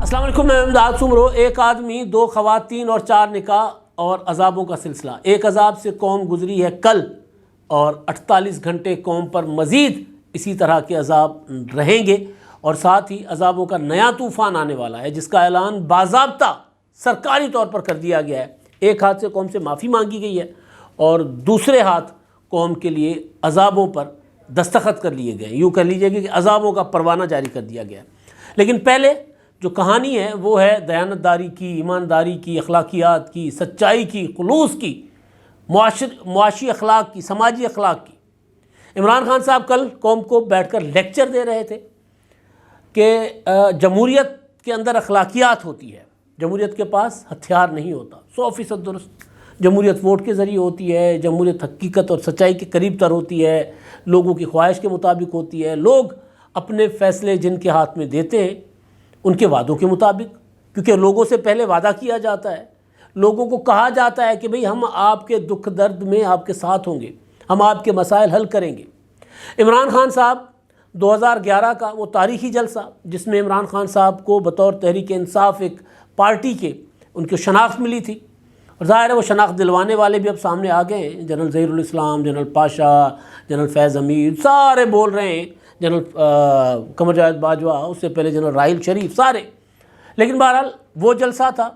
السلام علیکم، میں امداد سمرو۔ ایک آدمی، دو خواتین اور 4 نکاح اور عذابوں کا سلسلہ۔ ایک عذاب سے قوم گزری ہے کل، اور 48 گھنٹے قوم پر مزید اسی طرح کے عذاب رہیں گے، اور ساتھ ہی عذابوں کا نیا طوفان آنے والا ہے جس کا اعلان باضابطہ سرکاری طور پر کر دیا گیا ہے۔ ایک ہاتھ سے قوم سے معافی مانگی گئی ہے اور دوسرے ہاتھ قوم کے لیے عذابوں پر دستخط کر لیے گئے، یوں کہہ لیجیے کہ عذابوں کا پروانہ جاری کر دیا گیا ہے۔ لیکن پہلے جو کہانی ہے وہ ہے دیانتداری کی، ایمانداری کی، اخلاقیات کی، سچائی کی، خلوص کی، معاشی اخلاق کی، سماجی اخلاق کی۔ عمران خان صاحب کل قوم کو بیٹھ کر لیکچر دے رہے تھے کہ جمہوریت کے اندر اخلاقیات ہوتی ہے، جمہوریت کے پاس ہتھیار نہیں ہوتا۔ 100% درست۔ جمہوریت ووٹ کے ذریعے ہوتی ہے، جمہوریت حقیقت اور سچائی کے قریب تر ہوتی ہے، لوگوں کی خواہش کے مطابق ہوتی ہے۔ لوگ اپنے فیصلے جن کے ہاتھ میں دیتے ہیں ان کے وعدوں کے مطابق، کیونکہ لوگوں سے پہلے وعدہ کیا جاتا ہے، لوگوں کو کہا جاتا ہے کہ بھئی ہم آپ کے دکھ درد میں آپ کے ساتھ ہوں گے، ہم آپ کے مسائل حل کریں گے۔ عمران خان صاحب 2011 کا وہ تاریخی جلسہ جس میں عمران خان صاحب کو بطور تحریک انصاف ایک پارٹی کے ان کو شناخت ملی تھی، اور ظاہر ہے وہ شناخت دلوانے والے بھی اب سامنے آ گئے ہیں۔ جنرل ظہیر الاسلام، جنرل پاشا، جنرل فیض حمید، سارے بول رہے ہیں، جنرل قمر جاوید باجوہ، اس سے پہلے جنرل راحیل شریف، سارے۔ لیکن بہرحال وہ جلسہ تھا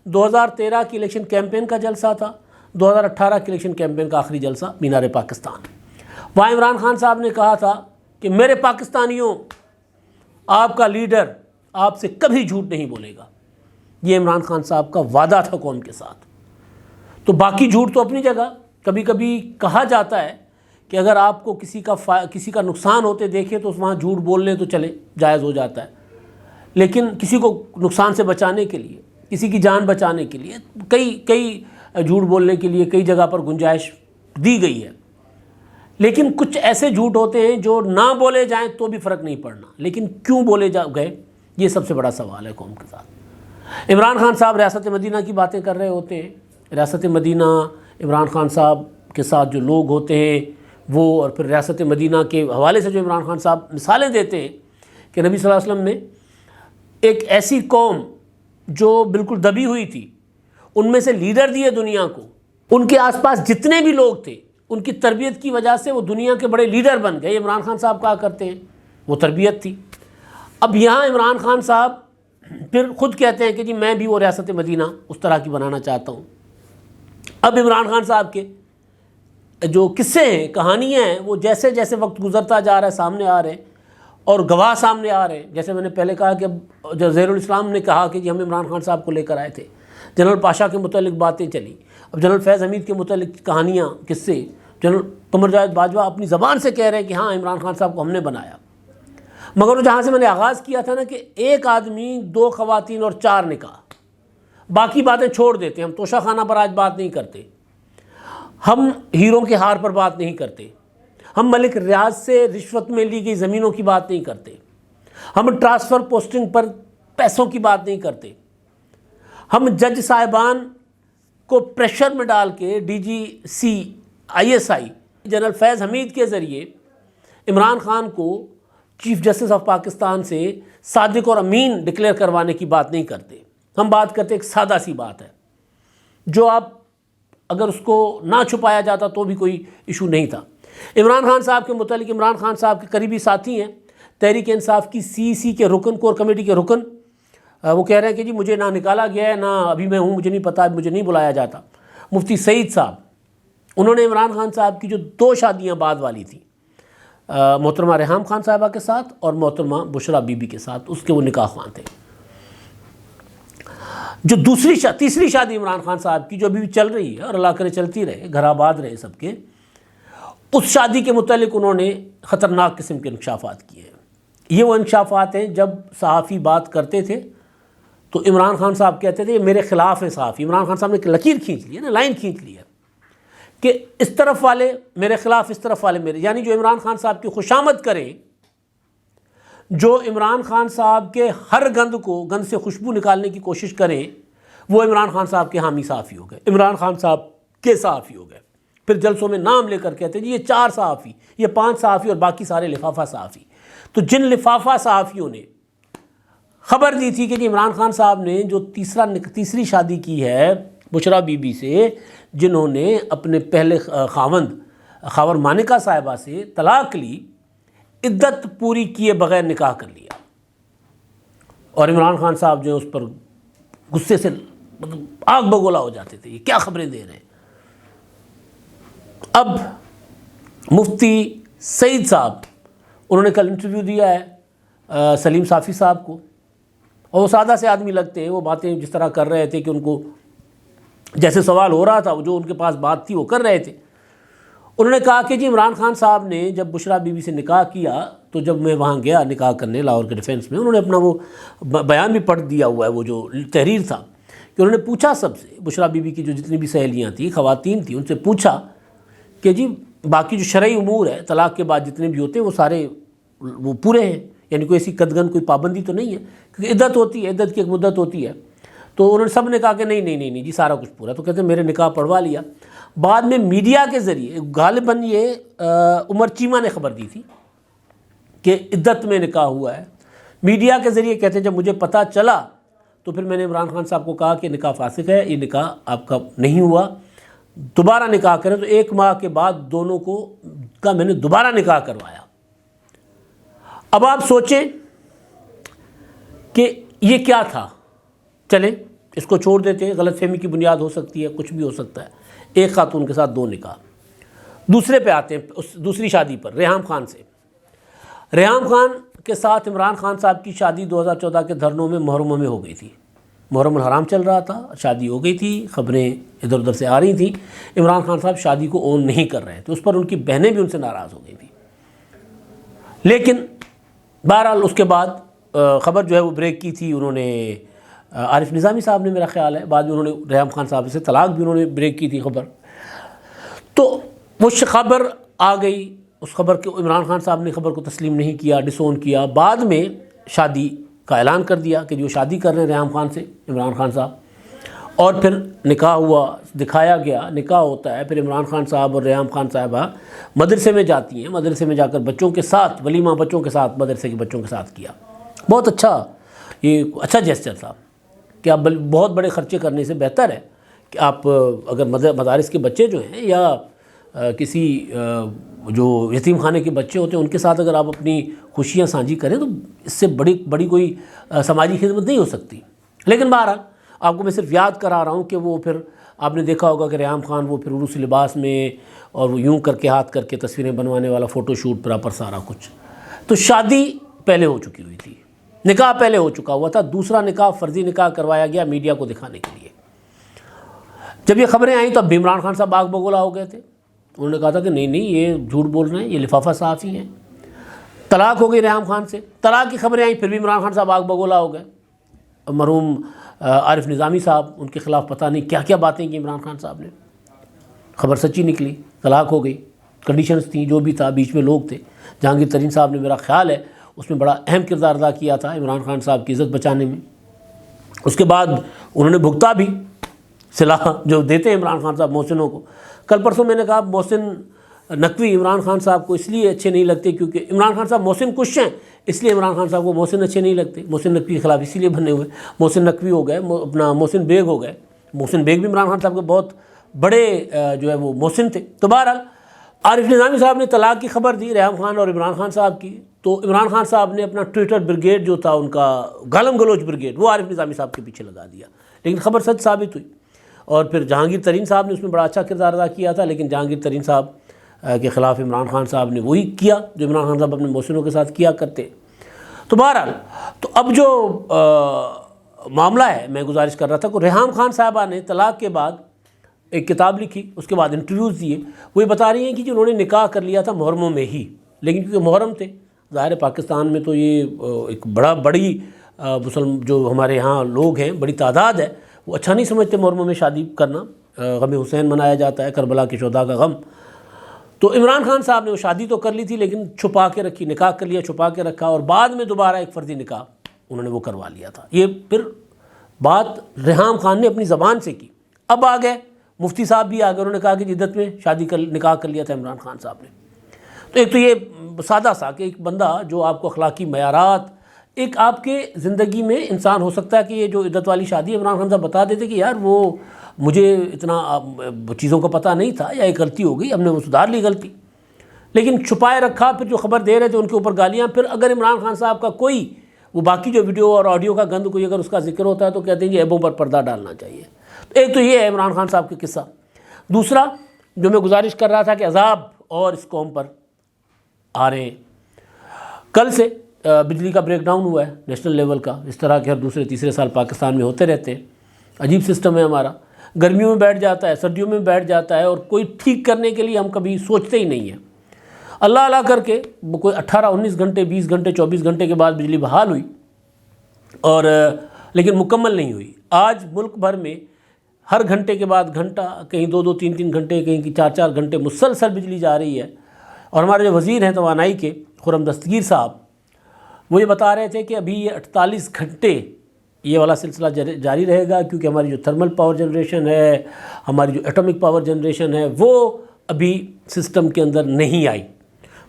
2013 کی الیکشن کیمپین کا جلسہ تھا، 2018 کی الیکشن کیمپین کا آخری جلسہ مینار پاکستان۔ وہاں عمران خان صاحب نے کہا تھا کہ میرے پاکستانیوں، آپ کا لیڈر آپ سے کبھی جھوٹ نہیں بولے گا۔ یہ عمران خان صاحب کا وعدہ تھا قوم کے ساتھ۔ تو باقی جھوٹ تو اپنی جگہ، کبھی کبھی کہا جاتا ہے کہ اگر آپ کو کسی کا نقصان ہوتے دیکھے تو وہاں جھوٹ بول لیں تو چلے، جائز ہو جاتا ہے، لیکن کسی کو نقصان سے بچانے کے لیے، کسی کی جان بچانے کے لیے کئی جھوٹ بولنے کے لیے کئی جگہ پر گنجائش دی گئی ہے۔ لیکن کچھ ایسے جھوٹ ہوتے ہیں جو نہ بولے جائیں تو بھی فرق نہیں پڑنا، لیکن کیوں بولے گئے، یہ سب سے بڑا سوال ہے قوم کے ساتھ۔ عمران خان صاحب ریاست مدینہ کی باتیں کر رہے ہوتے ہیں۔ ریاست مدینہ، عمران خان صاحب کے ساتھ جو لوگ ہوتے ہیں وہ، اور پھر ریاست مدینہ کے حوالے سے جو عمران خان صاحب مثالیں دیتے ہیں کہ نبی صلی اللہ علیہ وسلم نے ایک ایسی قوم جو بالکل دبی ہوئی تھی ان میں سے لیڈر دیے دنیا کو، ان کے آس پاس جتنے بھی لوگ تھے ان کی تربیت کی وجہ سے وہ دنیا کے بڑے لیڈر بن گئے۔ عمران خان صاحب کہا کرتے ہیں وہ تربیت تھی۔ اب یہاں عمران خان صاحب پھر خود کہتے ہیں کہ جی میں بھی وہ ریاست مدینہ اس طرح کی بنانا چاہتا ہوں۔ اب عمران خان صاحب کے جو قصے ہیں، کہانیاں ہیں، وہ جیسے جیسے وقت گزرتا جا رہا ہے سامنے آ رہے ہیں، اور گواہ سامنے آ رہے ہیں۔ جیسے میں نے پہلے کہا کہ اب ظہیر الاسلام نے کہا کہ جی ہم عمران خان صاحب کو لے کر آئے تھے، جنرل پاشا کے متعلق باتیں چلی، اب جنرل فیض حمید کے متعلق کہانیاں، قصے، جنرل قمر جاوید باجوہ اپنی زبان سے کہہ رہے ہیں کہ ہاں عمران خان صاحب کو ہم نے بنایا۔ مگر جہاں سے میں نے آغاز کیا تھا نا کہ ایک آدمی، 2 خواتین اور 4 نکاح، باقی باتیں چھوڑ دیتے ہیں۔ ہم توشہ خانہ پر آج بات نہیں کرتے، ہم ہیروں کے ہار پر بات نہیں کرتے، ہم ملک ریاض سے رشوت میں لی گئی زمینوں کی بات نہیں کرتے، ہم ٹرانسفر پوسٹنگ پر پیسوں کی بات نہیں کرتے، ہم جج صاحبان کو پریشر میں ڈال کے DGC ISI جنرل فیض حمید کے ذریعے عمران خان کو چیف جسٹس آف پاکستان سے صادق اور امین ڈکلیئر کروانے کی بات نہیں کرتے۔ ہم بات کرتے ایک سادہ سی بات ہے جو آپ اگر اس کو نہ چھپایا جاتا تو بھی کوئی ایشو نہیں تھا۔ عمران خان صاحب کے متعلق، عمران خان صاحب کے قریبی ساتھی ہیں تحریک انصاف کی CEC کے رکن، کور کمیٹی کے رکن، وہ کہہ رہے ہیں کہ جی مجھے نہ نکالا گیا ہے، نہ ابھی میں ہوں، مجھے نہیں پتا، مجھے نہیں بلایا جاتا۔ مفتی سعید صاحب، انہوں نے عمران خان صاحب کی جو 2 شادیاں بعد والی تھیں، محترمہ ریحام خان صاحبہ کے ساتھ اور محترمہ بشرا بی بی کے ساتھ، اس کے وہ نکاح خواں تھے۔ جو تیسری شادی عمران خان صاحب کی جو ابھی بھی چل رہی ہے، اور اللہ کرے چلتی رہے، گھر آباد رہے سب کے، اس شادی کے متعلق انہوں نے خطرناک قسم کے انکشافات کیے ہیں۔ یہ وہ انکشافات ہیں جب صحافی بات کرتے تھے تو عمران خان صاحب کہتے تھے یہ میرے خلاف ہے صحافی۔ عمران خان صاحب نے ایک لکیر کھینچ لی ہے نا، لائن کھینچ لی ہے کہ اس طرف والے میرے خلاف، اس طرف والے میرے، یعنی جو عمران خان صاحب کی خوشامد کرے، جو عمران خان صاحب کے ہر گند سے خوشبو نکالنے کی کوشش کرے، وہ عمران خان صاحب کے حامی صحافی ہو گئے، عمران خان صاحب کے صحافی ہو گئے۔ پھر جلسوں میں نام لے کر کہتے ہیں جی یہ 4 صحافی، یہ 5 صحافی اور باقی سارے لفافہ صحافی۔ تو جن لفافہ صحافیوں نے خبر دی تھی کہ جی عمران خان صاحب نے جو تیسری شادی کی ہے بشرا بی بی سے، جنہوں نے اپنے پہلے خاور مانکہ صاحبہ سے طلاق لی، عدت پوری کیے بغیر نکاح کر لیا، اور عمران خان صاحب جو اس پر غصے سے آگ بگولا ہو جاتے تھے، یہ کیا خبریں دے رہے ہیں۔ اب مفتی سعید صاحب، انہوں نے کل انٹرویو دیا ہے سلیم صافی صاحب کو، اور وہ سادہ سے آدمی لگتے ہیں، وہ باتیں جس طرح کر رہے تھے کہ ان کو جیسے سوال ہو رہا تھا، جو ان کے پاس بات تھی وہ کر رہے تھے۔ انہوں نے کہا کہ جی عمران خان صاحب نے جب بشرا بی بی سے نکاح کیا تو جب میں وہاں گیا نکاح کرنے لاہور کے ڈیفینس میں، انہوں نے اپنا وہ بیان بھی پڑھ دیا ہوا ہے، وہ جو تحریر تھا، کہ انہوں نے پوچھا سب سے، بشرا بی بی کی جو جتنی بھی سہیلیاں تھیں، خواتین تھیں، ان سے پوچھا کہ جی باقی جو شرعی امور ہے طلاق کے بعد جتنے بھی ہوتے ہیں وہ سارے وہ پورے ہیں، یعنی کوئی ایسی قدغن کوئی پابندی تو نہیں ہے، کیونکہ عدت ہوتی ہے، عدت کی ایک مدت ہوتی ہے۔ تو انہوں نے سب نے کہا کہ نہیں جی سارا کچھ پورا۔ تو کہتے ہیں میرے نکاح پڑھوا لیا۔ بعد میں میڈیا کے ذریعے غالباً یہ عمر چیمہ نے خبر دی تھی کہ عدت میں نکاح ہوا ہے، میڈیا کے ذریعے کہتے ہیں جب مجھے پتہ چلا تو پھر میں نے عمران خان صاحب کو کہا کہ نکاح فاسق ہے، یہ نکاح آپ کا نہیں ہوا، دوبارہ نکاح کریں۔ تو 1 ماہ کے بعد دونوں کا میں نے دوبارہ نکاح کروایا۔ اب آپ سوچیں کہ یہ کیا تھا، چلیں اس کو چھوڑ دیتے ہیں، غلط فہمی کی بنیاد ہو سکتی ہے، کچھ بھی ہو سکتا ہے، ایک خاتون کے ساتھ 2 نکاح۔ دوسرے پہ آتے ہیں، اس دوسری شادی پر، ریحام خان سے۔ ریحام خان کے ساتھ عمران خان صاحب کی شادی 2014 کے دھرنوں میں محرم میں ہو گئی تھی، محرم الحرام چل رہا تھا، شادی ہو گئی تھی، خبریں ادھر ادھر سے آ رہی تھیں، عمران خان صاحب شادی کو اون نہیں کر رہے تھے، اس پر ان کی بہنیں بھی ان سے ناراض ہو گئی تھیں۔ لیکن بہرحال اس کے بعد خبر جو ہے وہ بریک کی تھی انہوں نے عارف نظامی صاحب نے، میرا خیال ہے، بعد میں انہوں نے ریحام خان صاحب سے طلاق بھی انہوں نے بریک کی تھی خبر۔ تو وہ خبر آ گئی، اس خبر کے عمران خان صاحب نے خبر کو تسلیم نہیں کیا، ڈسون کیا، بعد میں شادی کا اعلان کر دیا کہ جو شادی کر رہے ہیں ریحام خان سے عمران خان صاحب، اور پھر نکاح ہوا، دکھایا گیا، نکاح ہوتا ہے، پھر عمران خان صاحب اور ریحام خان صاحبہ مدرسے میں جاتی ہیں، مدرسے میں جا کر بچوں کے ساتھ ولیمہ، بچوں کے ساتھ، مدرسے کے بچوں کے ساتھ کیا۔ بہت اچھا، یہ اچھا جیسچر تھا کہ آپ بہت بڑے خرچے کرنے سے بہتر ہے کہ آپ اگر مدارس کے بچے جو ہیں یا کسی جو یتیم خانے کے بچے ہوتے ہیں ان کے ساتھ اگر آپ اپنی خوشیاں سانجھی کریں تو اس سے بڑی کوئی سماجی خدمت نہیں ہو سکتی۔ لیکن بہرحال آپ کو میں صرف یاد کرا رہا ہوں کہ وہ پھر آپ نے دیکھا ہوگا کہ ریحام خان وہ پھر عروسی لباس میں اور وہ یوں کر کے ہاتھ کر کے تصویریں بنوانے والا فوٹو شوٹ پراپر سارا کچھ۔ تو شادی پہلے ہو چکی ہوئی تھی، نکاح پہلے ہو چکا ہوا تھا، دوسرا نکاح فرضی نکاح کروایا گیا میڈیا کو دکھانے کے لیے۔ جب یہ خبریں آئیں تو اب بھی عمران خان صاحب آگ بگولا ہو گئے تھے، انہوں نے کہا تھا کہ نہیں یہ جھوٹ بول رہے ہیں، یہ لفافہ صحافی ہیں۔ طلاق ہو گئی ریحام خان سے، طلاق کی خبریں آئیں پھر بھی عمران خان صاحب آگ بگولا ہو گئے۔ مرحوم عارف نظامی صاحب ان کے خلاف پتہ نہیں کیا کیا باتیں کی عمران خان صاحب نے، خبر سچی نکلی، طلاق ہو گئی، کنڈیشنز تھیں، جو بھی تھا، بیچ میں لوگ تھے۔ جہانگیر ترین صاحب نے، میرا خیال ہے اس میں بڑا اہم کردار ادا کیا تھا عمران خان صاحب کی عزت بچانے میں۔ اس کے بعد انہوں نے بھگتا بھی، صلاح جو دیتے ہیں عمران خان صاحب محسنوں کو۔ کل پرسوں میں نے کہا محسن نقوی عمران خان صاحب کو اس لیے اچھے نہیں لگتے کیونکہ عمران خان صاحب محسن کش ہیں، اس لیے عمران خان صاحب کو محسن اچھے نہیں لگتے، محسن نقوی کے خلاف اسی لیے بنے ہوئے، محسن نقوی ہو گئے، اپنا محسن بیگ ہو گئے۔ محسن بیگ بھی عمران خان صاحب کے بہت بڑے جو ہے وہ محسن تھے۔ تو بہرحال عارف نظامی صاحب نے طلاق کی خبر دی ریحام خان اور عمران خان صاحب کی، تو عمران خان صاحب نے اپنا ٹویٹر بریگیڈ جو تھا ان کا گالم گلوچ بریگیڈ، وہ عارف نظامی صاحب کے پیچھے لگا دیا، لیکن خبر سچ ثابت ہوئی۔ اور پھر جہانگیر ترین صاحب نے اس میں بڑا اچھا کردار ادا کیا تھا، لیکن جہانگیر ترین صاحب کے خلاف عمران خان صاحب نے وہی کیا جو عمران خان صاحب اپنے محسنوں کے ساتھ کیا کرتے۔ تو بہرحال تو اب جو معاملہ ہے، میں گزارش کر رہا تھا کہ ریحام خان صاحبہ نے طلاق کے بعد ایک کتاب لکھی، اس کے بعد انٹرویوز دیے، وہ یہ بتا رہی ہیں کہ انہوں نے نکاح کر لیا تھا محرموں میں ہی، لیکن کیونکہ محرم تھے، ظاہر ہے پاکستان میں تو یہ ایک بڑی مسلم جو ہمارے یہاں لوگ ہیں، بڑی تعداد ہے، وہ اچھا نہیں سمجھتے محرموں میں شادی کرنا، غم حسین منایا جاتا ہے، کربلا کے شہداء کا غم۔ تو عمران خان صاحب نے وہ شادی تو کر لی تھی لیکن چھپا کے رکھی، نکاح کر لیا، چھپا کے رکھا، اور بعد میں دوبارہ ایک فرضی نکاح انہوں نے وہ کروا لیا تھا۔ یہ پھر بات ریحام خان نے اپنی زبان سے کی۔ اب آ گئے مفتی صاحب بھی آ گئے، انہوں نے کہا کہ جدت میں نکاح کر لیا تھا عمران خان صاحب نے۔ تو ایک تو یہ سادہ سا کہ ایک بندہ جو آپ کو اخلاقی معیارات ایک آپ کے زندگی میں انسان ہو سکتا ہے کہ یہ جو عدت والی شادی ہے عمران خان صاحب بتا دیتے کہ یار وہ مجھے اتنا چیزوں کا پتہ نہیں تھا یا ایک غلطی ہو گئی، ہم نے وہ سدھار لی غلطی، لیکن چھپائے رکھا، پھر جو خبر دے رہے تھے ان کے اوپر گالیاں. پھر اگر عمران خان صاحب کا کوئی وہ باقی جو ویڈیو اور آڈیو کا گند کوئی اگر اس کا ذکر ہوتا ہے تو کہتے ہیں یہ عیبوں پر پردہ ڈالنا چاہیے. تو ایک تو یہ ہے عمران خان صاحب کا قصہ. دوسرا جو میں گزارش کر رہا تھا کہ عذاب اور اس قوم پر آ رہے ہیں. کل سے بجلی کا بریک ڈاؤن ہوا ہے نیشنل لیول کا، اس طرح کے ہر دوسرے تیسرے سال پاکستان میں ہوتے رہتے ہیں. عجیب سسٹم ہے ہمارا، گرمیوں میں بیٹھ جاتا ہے، سردیوں میں بیٹھ جاتا ہے، اور کوئی ٹھیک کرنے کے لیے ہم کبھی سوچتے ہی نہیں ہیں. اللہ اللہ کر کے کوئی 18-19 گھنٹے 20 گھنٹے 24 گھنٹے کے بعد بجلی بحال ہوئی، اور لیکن مکمل نہیں ہوئی. آج ملک بھر میں ہر گھنٹے کے بعد گھنٹہ، کہیں 2-2 3-3 گھنٹے، کہیں 4-4 گھنٹے مسلسل بجلی جا رہی ہے. اور ہمارے جو وزیر ہیں توانائی کے خرم دستگیر صاحب، وہ یہ بتا رہے تھے کہ ابھی یہ 48 گھنٹے یہ والا سلسلہ جاری رہے گا، کیونکہ ہماری جو تھرمل پاور جنریشن ہے، ہماری جو ایٹمک پاور جنریشن ہے، وہ ابھی سسٹم کے اندر نہیں آئی.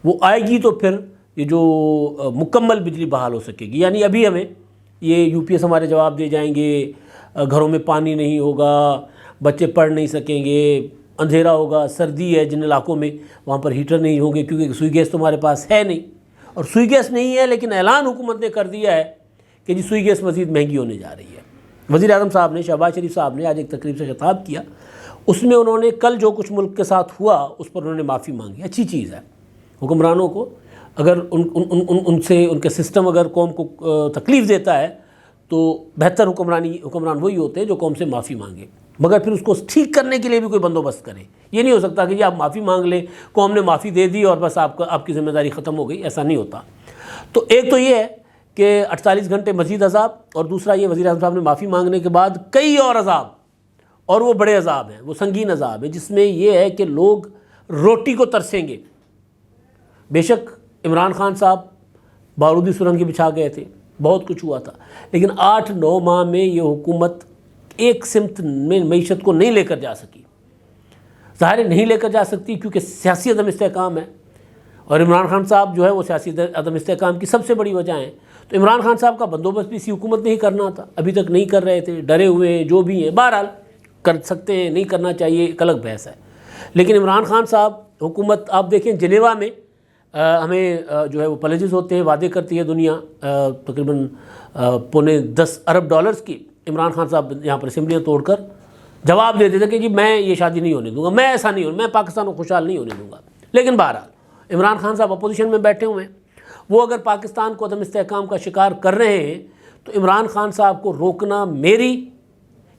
وہ آئے گی تو پھر یہ جو مکمل بجلی بحال ہو سکے گی. یعنی ابھی ہمیں یہ یو پی ایس ہمارے جواب دے جائیں گے، گھروں میں پانی نہیں ہوگا، بچے پڑھ نہیں سکیں گے، اندھیرا ہوگا، سردی ہے جن علاقوں میں وہاں پر ہیٹر نہیں ہوں گے کیونکہ سوئی گیس تو ہمارے پاس ہے نہیں. اور سوئی گیس نہیں ہے، لیکن اعلان حکومت نے کر دیا ہے کہ جی سوئی گیس مزید مہنگی ہونے جا رہی ہے. وزیر اعظم صاحب نے، شہباز شریف صاحب نے آج ایک تقریب سے خطاب کیا، اس میں انہوں نے کل جو کچھ ملک کے ساتھ ہوا اس پر انہوں نے معافی مانگی. اچھی چیز ہے. حکمرانوں کو اگر ان سے ان کے سسٹم اگر قوم کو تکلیف دیتا ہے تو بہتر حکمران وہی ہوتے ہیں جو قوم سے معافی مانگے، مگر پھر اس کو ٹھیک کرنے کے لیے بھی کوئی بندوبست کرے. یہ نہیں ہو سکتا کہ جی آپ معافی مانگ لیں، قوم نے معافی دے دی اور بس آپ کی ذمہ داری ختم ہو گئی. ایسا نہیں ہوتا. تو ایک تو یہ ہے کہ 48 گھنٹے مزید عذاب، اور دوسرا یہ وزیر اعظم صاحب نے معافی مانگنے کے بعد کئی اور عذاب، اور وہ بڑے عذاب ہیں، وہ سنگین عذاب ہیں، جس میں یہ ہے کہ لوگ روٹی کو ترسیں گے. بے شک عمران خان صاحب بارودی سرنگیں بچھا گئے تھے، بہت کچھ ہوا تھا، لیکن 8-9 ماہ میں یہ حکومت ایک سمت میں معیشت کو نہیں لے کر جا سکی. ظاہر نہیں لے کر جا سکتی کیونکہ سیاسی عدم استحکام ہے، اور عمران خان صاحب جو ہے وہ سیاسی عدم استحکام کی سب سے بڑی وجہ ہیں. تو عمران خان صاحب کا بندوبست بھی اسی حکومت نے ہی کرنا تھا، ابھی تک نہیں کر رہے تھے، ڈرے ہوئے ہیں، جو بھی ہیں. بہرحال کر سکتے ہیں، نہیں کرنا چاہیے، ایک الگ بحث ہے. لیکن عمران خان صاحب حکومت، آپ دیکھیں جنیوا میں ہمیں جو ہے وہ پلیجز ہوتے ہیں، وعدے کرتی ہے دنیا تقریباً $10 ارب کی. عمران خان صاحب یہاں پر اسمبلیاں توڑ کر جواب دیتے تھے کہ جی میں یہ شادی نہیں ہونے دوں گا، میں ایسا نہیں میں پاکستان کو خوشحال نہیں ہونے دوں گا. لیکن بہرحال عمران خان صاحب اپوزیشن میں بیٹھے ہوئے ہیں، وہ اگر پاکستان کو عدم استحکام کا شکار کر رہے ہیں تو عمران خان صاحب کو روکنا میری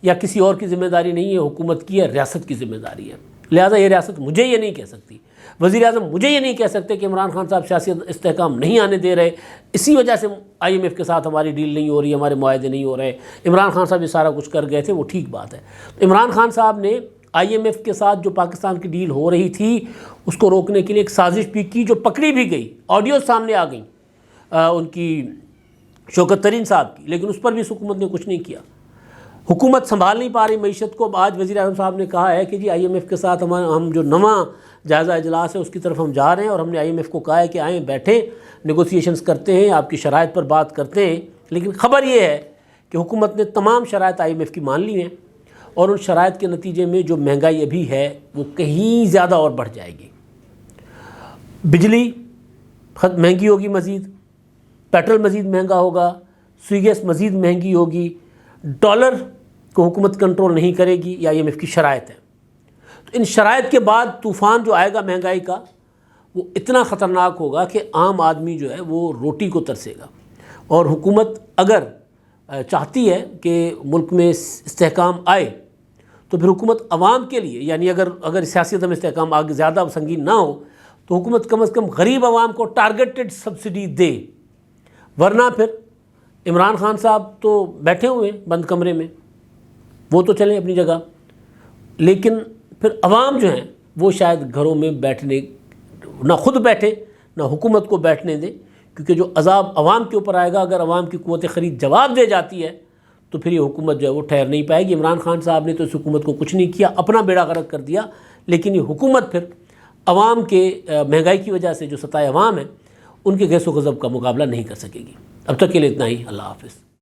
یا کسی اور کی ذمہ داری نہیں ہے، حکومت کی ہے، ریاست کی ذمہ داری ہے. لہٰذا یہ ریاست مجھے یہ نہیں کہہ سکتی، وزیر اعظم مجھے یہ نہیں کہہ سکتے کہ عمران خان صاحب سیاسی استحکام نہیں آنے دے رہے، اسی وجہ سے IMF کے ساتھ ہماری ڈیل نہیں ہو رہی، ہمارے معاہدے نہیں ہو رہے. عمران خان صاحب یہ سارا کچھ کر گئے تھے، وہ ٹھیک بات ہے. عمران خان صاحب نے IMF کے ساتھ جو پاکستان کی ڈیل ہو رہی تھی اس کو روکنے کے لیے ایک سازش بھی کی، جو پکڑی بھی گئی، آڈیو سامنے آ گئیں ان کی شوکت ترین صاحب کی، لیکن اس پر بھی اس حکومت نے کچھ نہیں کیا. حکومت سنبھال نہیں پا رہی معیشت کو. آج وزیر اعظم صاحب نے کہا ہے کہ جی IMF کے ساتھ ہم جو نواں جائزہ اجلاس ہے اس کی طرف ہم جا رہے ہیں، اور ہم نے IMF کو کہا ہے کہ آئیں بیٹھیں، نیگوسیشنز کرتے ہیں، آپ کی شرائط پر بات کرتے ہیں. لیکن خبر یہ ہے کہ حکومت نے تمام شرائط IMF کی مان لی ہیں، اور ان شرائط کے نتیجے میں جو مہنگائی ابھی ہے وہ کہیں زیادہ اور بڑھ جائے گی. بجلی مہنگی ہوگی، مزید پیٹرول مزید مہنگا ہوگا، سوئی گیس مزید مہنگی ہوگی، ڈالر کو حکومت کنٹرول نہیں کرے گی، یا IMF کی شرائط ہے. تو ان شرائط کے بعد طوفان جو آئے گا مہنگائی کا وہ اتنا خطرناک ہوگا کہ عام آدمی جو ہے وہ روٹی کو ترسے گا. اور حکومت اگر چاہتی ہے کہ ملک میں استحکام آئے تو پھر حکومت عوام کے لیے، یعنی اگر سیاسی عدم استحکام آگے زیادہ سنگین نہ ہو تو حکومت کم از کم غریب عوام کو ٹارگیٹڈ سبسڈی دے. ورنہ پھر عمران خان صاحب تو بیٹھے ہوئے ہیں بند کمرے میں، وہ تو چلیں اپنی جگہ، لیکن پھر عوام جو ہیں وہ شاید گھروں میں بیٹھنے نہ خود بیٹھے نہ حکومت کو بیٹھنے دیں، کیونکہ جو عذاب عوام کے اوپر آئے گا اگر عوام کی قوت خرید جواب دے جاتی ہے تو پھر یہ حکومت جو ہے وہ ٹھہر نہیں پائے گی. عمران خان صاحب نے تو اس حکومت کو کچھ نہیں کیا، اپنا بیڑا غرق کر دیا، لیکن یہ حکومت پھر عوام کے مہنگائی کی وجہ سے جو ستائے عوام ہیں ان کے گیس و غضب کا مقابلہ نہیں کر سکے گی۔ اب تک کے لیے اتنا ہی، اللہ حافظ۔